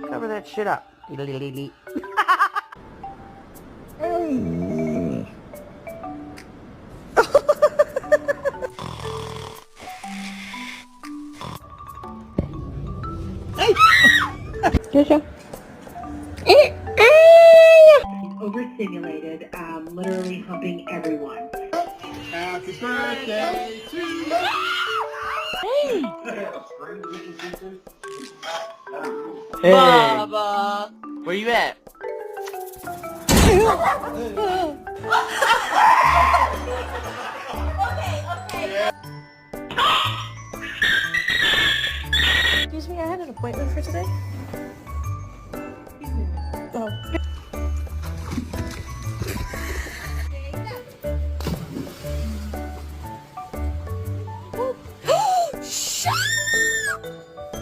Cover that shit up. Jojo. Overstimulated, literally humping everyone. Happy birthday to you! Hey. Baba. Where you at? Excuse me, I had an appointment for today.